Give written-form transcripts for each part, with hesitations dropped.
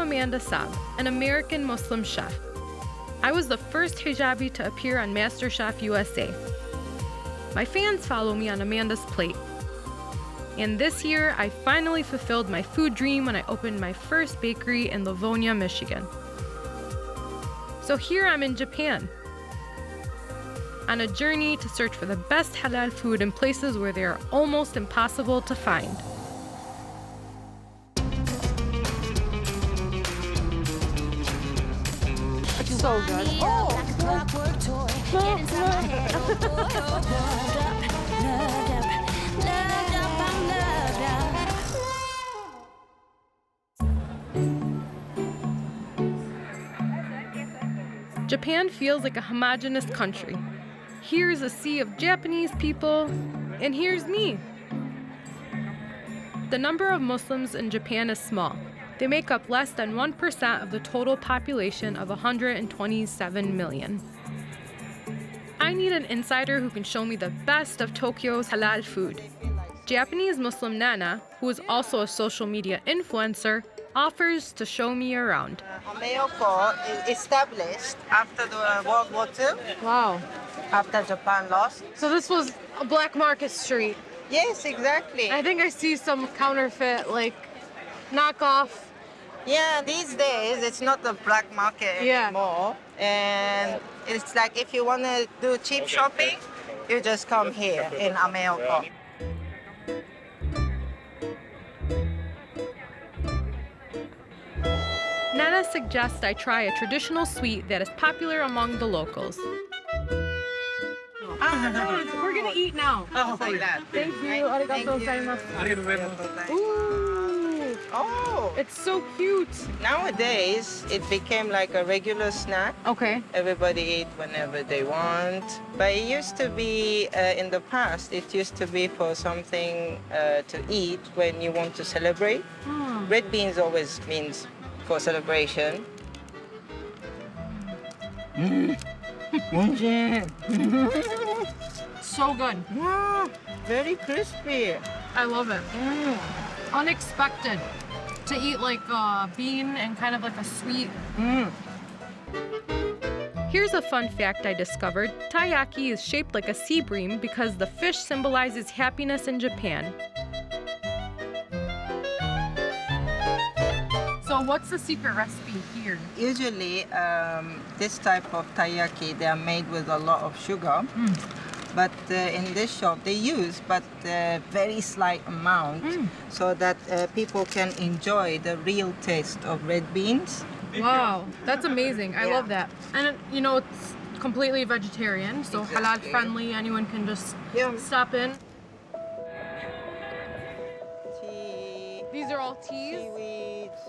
Amanda Saab, an American Muslim chef. I was the first hijabi to appear on MasterChef USA. My fans follow me on Amanda's Plate. And this year, I finally fulfilled my food dream when I opened my first bakery in Livonia, Michigan. So here I'm in Japan, on a journey to search for the best halal food in places where they are almost impossible to find. So good. Japan feels like a homogeneous country. Here's a sea of Japanese people, and here's me. The number of Muslims in Japan is small. They make up less than 1% of the total population of 127 million. I need an insider who can show me the best of Tokyo's halal food. Japanese Muslim Nana, who is also a social media influencer, offers to show me around. Ameoko is established after the World War II, Wow. after Japan lost. So this was a black market street. Yes, exactly. I think I see some counterfeit, like, knockoff. Yeah, these days it's not the black market anymore. And it's like if you want to do cheap shopping, you just come here in Ameoko. Nana suggests I try a traditional sweet that is popular among the locals. We're gonna eat now. Oh, like that. Thank you. Arigatou gozaimasu. Ooh. Oh, It's so cute. nowadays it became like a regular snack. Okay. Everybody eat whenever they want. But it used to be, in the past, it used to be for something to eat when you want to celebrate. Red beans always means for celebration. So good. Wow, very crispy. I love it. Unexpected to eat like a bean and kind of like a sweet. Here's a fun fact I discovered. Taiyaki is shaped like a sea bream because the fish symbolizes happiness in Japan. So what's the secret recipe here? Usually, this type of taiyaki, they are made with a lot of sugar. But in this shop, they use but very slight amount so that people can enjoy the real taste of red beans. Wow, that's amazing. I Yeah. love that. And you know, it's completely vegetarian, so halal friendly. Anyone can just stop in. Tea, These are all teas. seaweeds.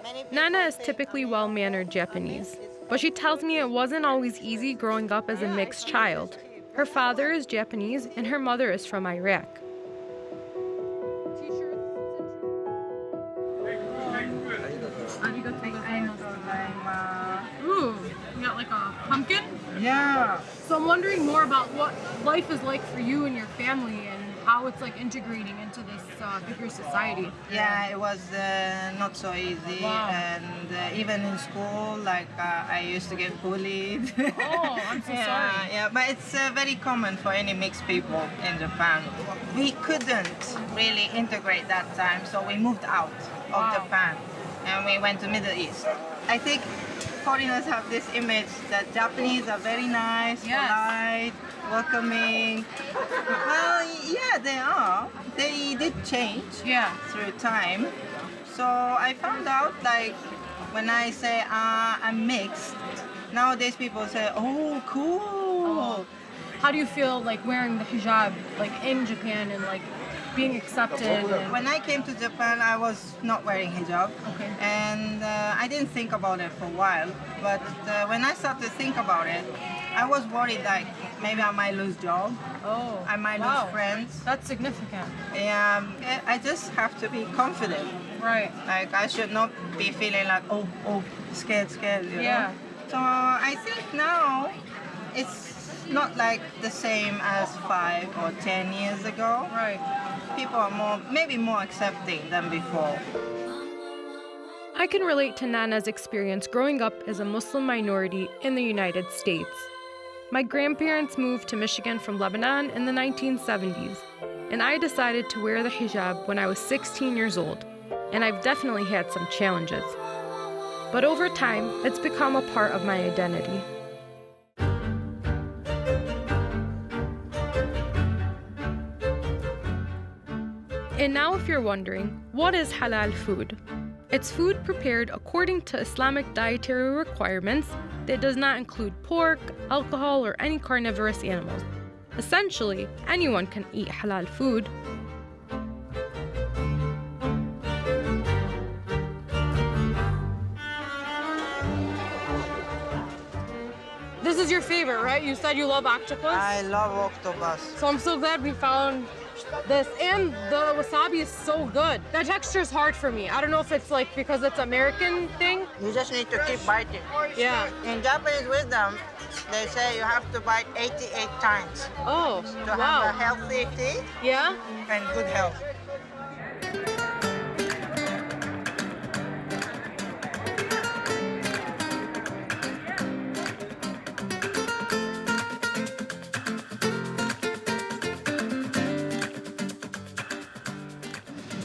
Many people Nana is say typically halal well-mannered Japanese, but she tells me it wasn't always easy growing up as a mixed child. Her father is Japanese and her mother is from Iraq. Ooh, you got like a pumpkin? Yeah. So I'm wondering more about what life is like for you and your family and how it's like integrating into this bigger society. Yeah, it was not so easy. Wow. And even in school, like I used to get bullied. Oh, I'm so sorry. Yeah, but it's very common for any mixed people in Japan. We couldn't really integrate that time, so we moved out of Japan and we went to Middle East. I think foreigners have this image that Japanese are very nice, polite, welcoming. Well, yeah, they are. They did change through time. So I found out, like, when I say I'm mixed, nowadays people say, oh, cool. Oh. How do you feel like wearing the hijab like in Japan and like being accepted? And... When I came to Japan, I was not wearing hijab. Okay. And I didn't think about it for a while. But when I started to think about it, I was worried like maybe I might lose job. Oh, I might lose friends. That's significant. I just have to be confident. Right. Like I should not be feeling like, oh, scared, you know? So I think now it's not like the same as 5 or 10 years ago. Right. People are maybe more accepting than before. I can relate to Nana's experience growing up as a Muslim minority in the United States. My grandparents moved to Michigan from Lebanon in the 1970s, and I decided to wear the hijab when I was 16 years old, and I've definitely had some challenges. But over time, it's become a part of my identity. And now if you're wondering, what is halal food? It's food prepared according to Islamic dietary requirements that does not include pork, alcohol, or any carnivorous animals. Essentially, anyone can eat halal food. This is your favorite, right? You said you love octopus? I love octopus. So I'm so glad we found this, and the wasabi is so good. The texture is hard for me. I don't know if it's like because it's American thing. You just need to keep biting. Yeah. In Japanese wisdom, they say you have to bite 88 times Oh, to have a wow. healthy teeth Yeah? and good health.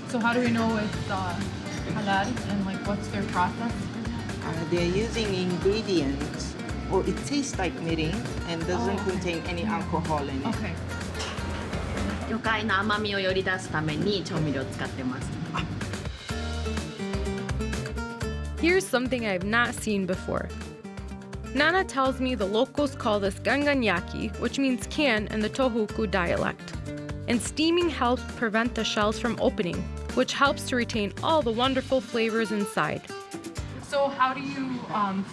So how do we know it's halal and like what's their process? They're using ingredients, or it tastes like mirin and doesn't contain any alcohol in it. Okay. 魚介の甘みをより出すために調味料を使ってます。 Here's something I've not seen before. Nana tells me the locals call this ganganyaki, which means can in the Tohoku dialect. And steaming helps prevent the shells from opening, which helps to retain all the wonderful flavors inside. So how do you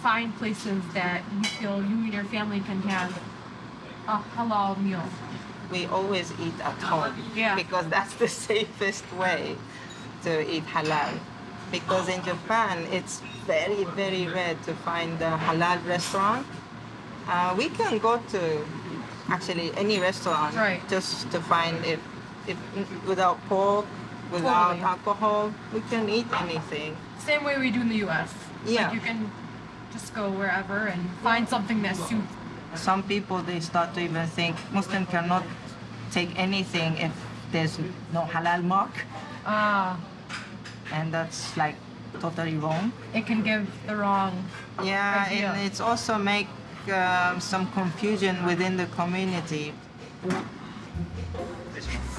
find places that you feel you and your family can have a halal meal? We always eat at home because that's the safest way to eat halal. Because in Japan, it's very, very rare to find a halal restaurant. We can go to actually any restaurant just to find if without pork, without alcohol, we can eat anything. Same way we do in the US. Yeah. Like you can just go wherever and find something that suits. Some people, they start to even think Muslim cannot take anything if there's no halal mark. And that's like totally wrong. It can give the wrong Yeah, idea. and it's also make some confusion within the community.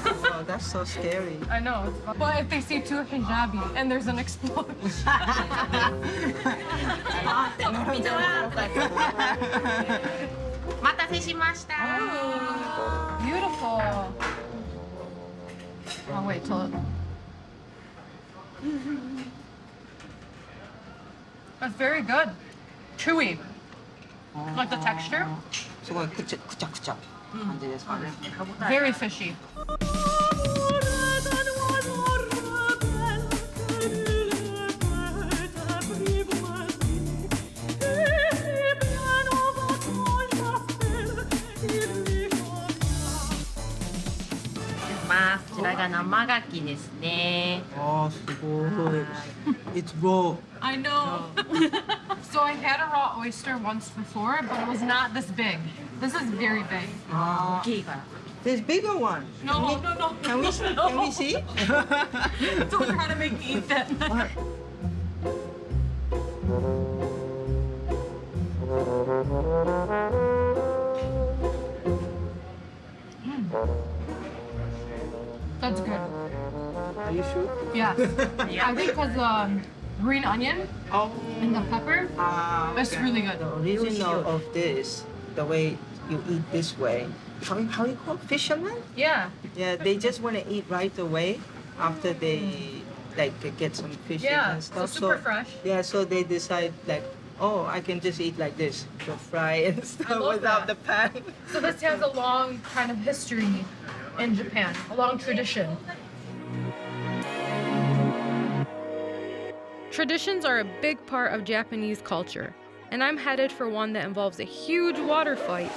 Oh, that's so scary. I know. But if they see two hijabi and there's an explosion. お待たせしました。 Beautiful. I'll wait till it. That's very good. Chewy. Like the texture. すごいくちゃくちゃくちゃ感じですかね。 Very fishy. Oh, it's raw. I know. So I had a raw oyster once before, but it was not this big. This is very big. There's bigger one. No. Can we see? Don't try to make me eat that. That's good. Are you sure? Yeah. I think because green onion and the pepper, it's really good. The original of this, the way you eat this way, how you call it? Fishermen? Yeah. Yeah, they just want to eat right away after they like get some fish Yeah, and stuff. so super fresh. Yeah, so they decide like, oh, I can just eat like this, so fry and stuff love without that. the pan. So this has a long kind of history in Japan, a long tradition. Traditions are a big part of Japanese culture, and I'm headed for one that involves a huge water fight